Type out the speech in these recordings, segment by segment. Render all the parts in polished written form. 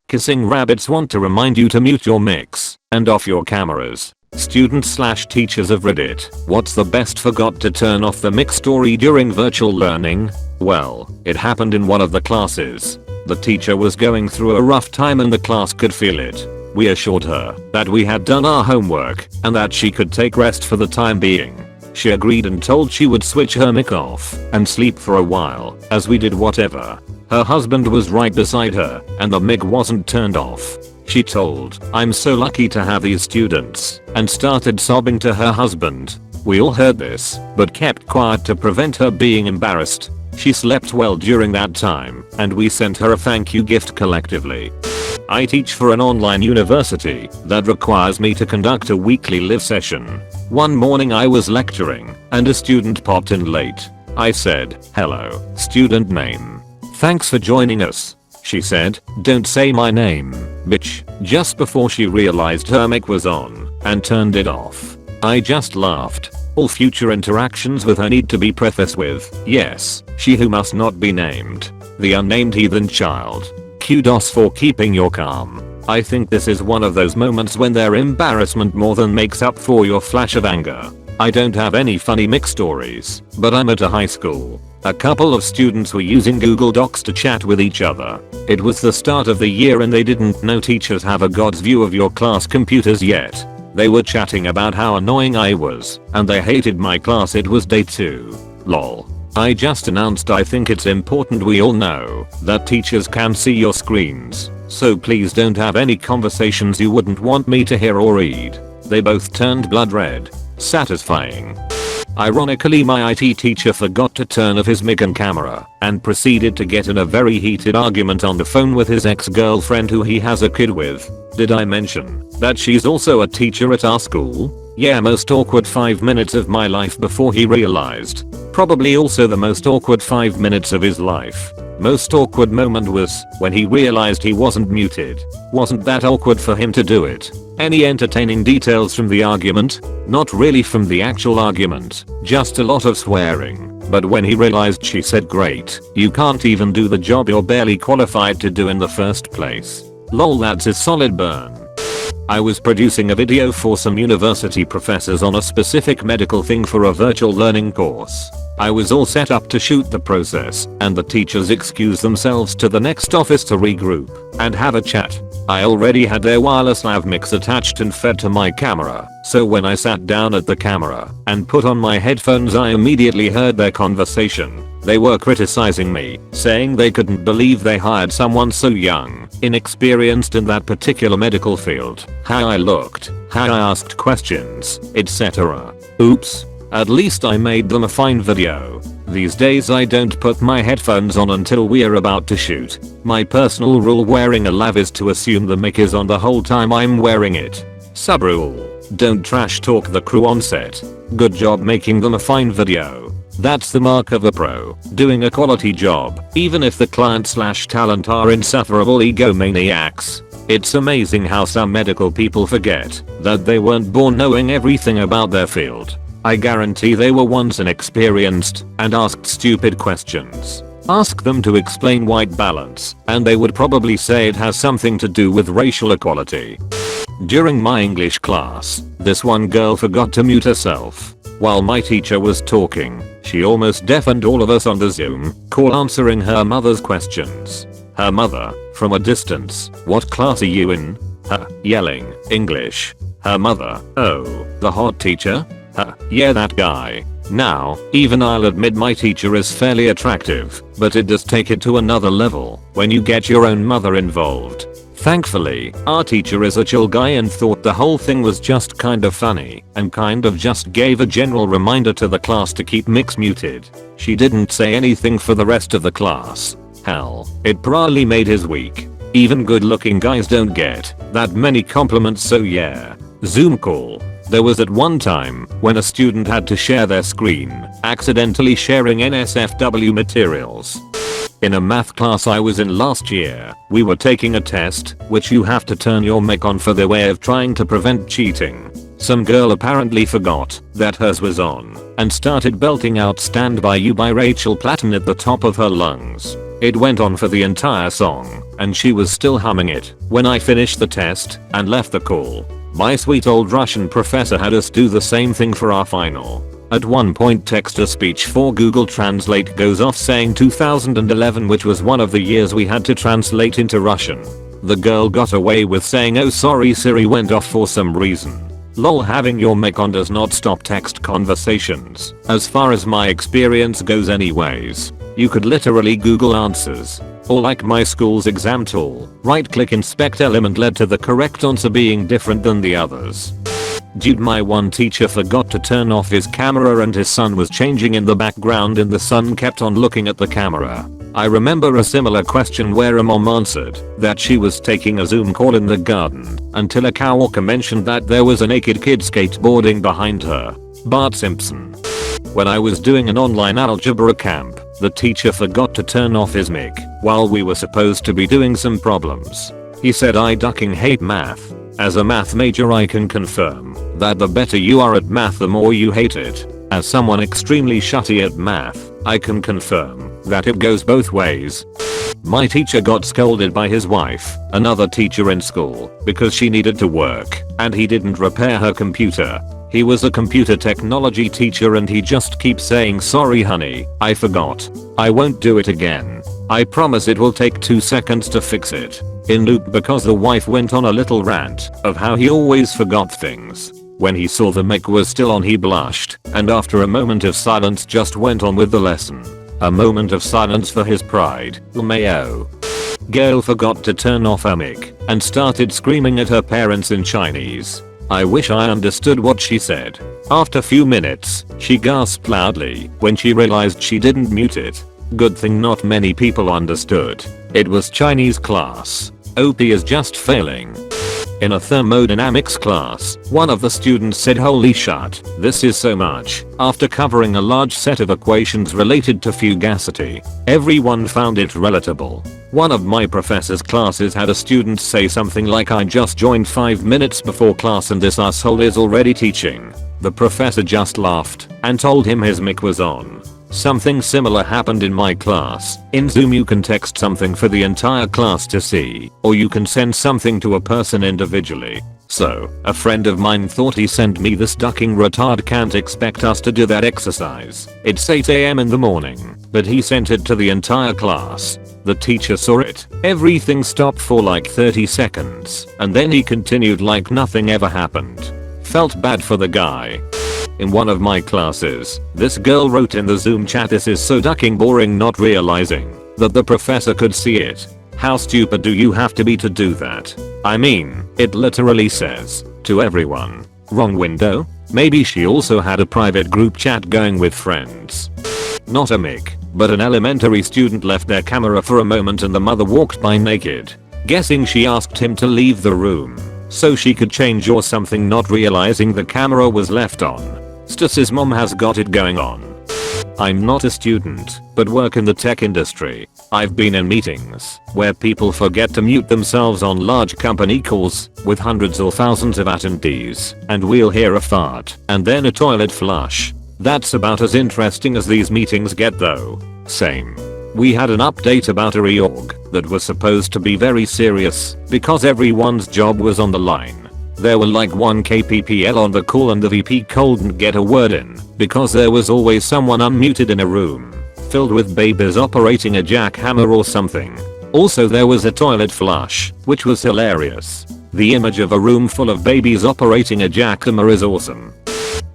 Kissing rabbits want to remind you to mute your mics and off your cameras. Students/teachers of Reddit, what's the best forgot to turn off the mic story during virtual learning? Well, it happened in one of the classes. The teacher was going through a rough time and the class could feel it. We assured her that we had done our homework and that she could take rest for the time being. She agreed and told she would switch her mic off and sleep for a while as we did whatever. Her husband was right beside her and the mic wasn't turned off. She told, "I'm so lucky to have these students," and started sobbing to her husband. We all heard this, but kept quiet to prevent her being embarrassed. She slept well during that time, and we sent her a thank you gift collectively. I teach for an online university that requires me to conduct a weekly live session. One morning I was lecturing, and a student popped in late. I said, "Hello, student name. Thanks for joining us." She said, "Don't say my name, bitch," just before she realized her mic was on and turned it off. I just laughed. All future interactions with her need to be prefaced with, "Yes, she who must not be named. The unnamed heathen child. Kudos for keeping your calm." I think this is one of those moments when their embarrassment more than makes up for your flash of anger. I don't have any funny mic stories, but I'm at a high school. A couple of students were using Google Docs to chat with each other. It was the start of the year and they didn't know teachers have a God's view of your class computers yet. They were chatting about how annoying I was, and they hated my class. It was day 2. Lol. I just announced I think it's important we all know that teachers can see your screens, so please don't have any conversations you wouldn't want me to hear or read. They both turned blood red. Satisfying. Ironically, my IT teacher forgot to turn off his mic and camera and proceeded to get in a very heated argument on the phone with his ex-girlfriend who he has a kid with. Did I mention that she's also a teacher at our school? Yeah, most awkward 5 minutes of my life before he realized. Probably also the most awkward 5 minutes of his life. Most awkward moment was when he realized he wasn't muted. Wasn't that awkward for him to do it? Any entertaining details from the argument? Not really from the actual argument, just a lot of swearing. But when he realized she said, "Great, you can't even do the job you're barely qualified to do in the first place." Lol, that's a solid burn. I was producing a video for some university professors on a specific medical thing for a virtual learning course. I was all set up to shoot the process, and the teachers excused themselves to the next office to regroup and have a chat. I already had their wireless lav mics attached and fed to my camera, so when I sat down at the camera and put on my headphones I immediately heard their conversation. They were criticizing me, saying they couldn't believe they hired someone so young, inexperienced in that particular medical field, how I looked, how I asked questions, etc. Oops. At least I made them a fine video. These days I don't put my headphones on until we're about to shoot. My personal rule wearing a lav is to assume the mic is on the whole time I'm wearing it. Sub rule: don't trash talk the crew on set. Good job making them a fine video. That's the mark of a pro, doing a quality job, even if the client/talent are insufferable egomaniacs. It's amazing how some medical people forget that they weren't born knowing everything about their field. I guarantee they were once inexperienced and asked stupid questions. Ask them to explain white balance and they would probably say it has something to do with racial equality. During my English class, this one girl forgot to mute herself. While my teacher was talking, she almost deafened all of us on the Zoom call answering her mother's questions. Her mother, from a distance, "What class are you in?" Her, yelling, "English." Her mother, "Oh, the hot teacher?" Her, "Yeah, that guy." Now, even I'll admit my teacher is fairly attractive, but it does take it to another level when you get your own mother involved. Thankfully, our teacher is a chill guy and thought the whole thing was just kind of funny and kind of just gave a general reminder to the class to keep mics muted. She didn't say anything for the rest of the class. Hell, it probably made his week. Even good looking guys don't get that many compliments, so yeah. Zoom call. There was at one time when a student had to share their screen, accidentally sharing NSFW materials. In a math class I was in last year, we were taking a test, which you have to turn your mic on for their way of trying to prevent cheating. Some girl apparently forgot that hers was on and started belting out Stand By You by Rachel Platten at the top of her lungs. It went on for the entire song and she was still humming it when I finished the test and left the call. My sweet old Russian professor had us do the same thing for our final. At one point text-to-speech for Google Translate goes off saying 2011, which was one of the years we had to translate into Russian. The girl got away with saying oh sorry Siri went off for some reason. Lol, having your mic on does not stop text conversations, as far as my experience goes anyways. You could literally Google answers. Or like my school's exam tool, right click inspect element led to the correct answer being different than the others. Dude, my one teacher forgot to turn off his camera and his son was changing in the background and the son kept on looking at the camera. I remember a similar question where a mom answered that she was taking a Zoom call in the garden until a coworker mentioned that there was a naked kid skateboarding behind her. Bart Simpson. When I was doing an online algebra camp, the teacher forgot to turn off his mic while we were supposed to be doing some problems. He said I ducking hate math. As a math major I can confirm that the better you are at math the more you hate it. As someone extremely shitty at math, I can confirm that it goes both ways. My teacher got scolded by his wife, another teacher in school, because she needed to work and he didn't repair her computer. He was a computer technology teacher and he just keeps saying sorry honey, I forgot. I won't do it again. I promise it will take 2 seconds to fix it. In loop because the wife went on a little rant of how he always forgot things. When he saw the mic was still on he blushed and after a moment of silence just went on with the lesson. A moment of silence for his pride. LMAO. Girl forgot to turn off her mic and started screaming at her parents in Chinese. I wish I understood what she said. After few minutes, she gasped loudly when she realized she didn't mute it. Good thing not many people understood. It was Chinese class. OP is just failing. In a thermodynamics class, one of the students said holy shit, this is so much, after covering a large set of equations related to fugacity. Everyone found it relatable. One of my professor's classes had a student say something like I just joined 5 minutes before class and this asshole is already teaching. The professor just laughed and told him his mic was on. Something similar happened in my class. In Zoom you can text something for the entire class to see, or you can send something to a person individually. So, a friend of mine thought he sent me this ducking retard can't expect us to do that exercise. It's 8 AM in the morning, but he sent it to the entire class. The teacher saw it. Everything stopped for like 30 seconds, and then he continued like nothing ever happened. Felt bad for the guy. In one of my classes, this girl wrote in the Zoom chat this is so ducking boring, not realizing that the professor could see it. How stupid do you have to be to do that? I mean, it literally says, to everyone. Wrong window? Maybe she also had a private group chat going with friends. Not a mic, but an elementary student left their camera for a moment and the mother walked by naked. Guessing she asked him to leave the room so she could change or something, not realizing the camera was left on. Stus's mom has got it going on. I'm not a student, but work in the tech industry. I've been in meetings where people forget to mute themselves on large company calls with hundreds or thousands of attendees, and we'll hear a fart and then a toilet flush. That's about as interesting as these meetings get though. Same. We had an update about a reorg that was supposed to be very serious because everyone's job was on the line. There were like 1 KPPL on the call and the VP couldn't get a word in because there was always someone unmuted in a room filled with babies operating a jackhammer or something. Also there was a toilet flush, which was hilarious. The image of a room full of babies operating a jackhammer is awesome.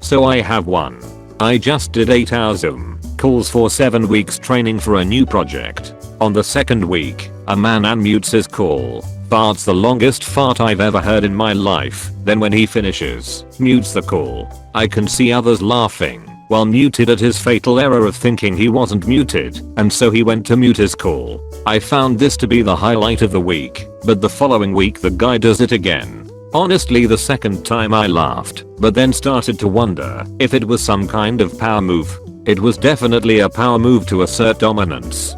So I have one. I just did 8 hours Zoom calls for 7 weeks training for a new project. On the 2nd week, a man unmutes his call. Farts the longest fart I've ever heard in my life. Then when he finishes, mutes the call. I can see others laughing while muted at his fatal error of thinking he wasn't muted, and so he went to mute his call. I found this to be the highlight of the week, but the following week the guy does it again. Honestly, the second time I laughed, but then started to wonder if it was some kind of power move. It was definitely a power move to assert dominance.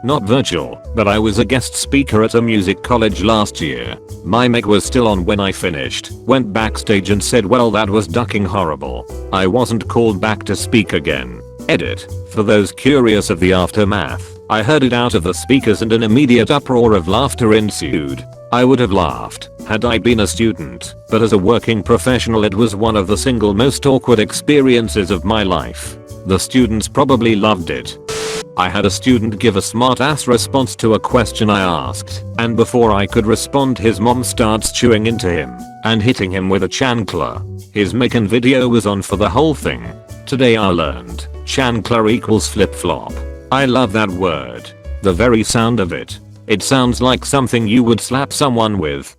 Not virtual, but I was a guest speaker at a music college last year. My mic was still on when I finished, went backstage and said, well, that was ducking horrible. I wasn't called back to speak again. Edit. For those curious of the aftermath, I heard it out of the speakers and an immediate uproar of laughter ensued. I would have laughed had I been a student, but as a working professional it was one of the single most awkward experiences of my life. The students probably loved it. I had a student give a smart-ass response to a question I asked, and before I could respond his mom starts chewing into him and hitting him with a chancla. His mic and video was on for the whole thing. Today I learned chancla equals flip-flop. I love that word. The very sound of it. It sounds like something you would slap someone with.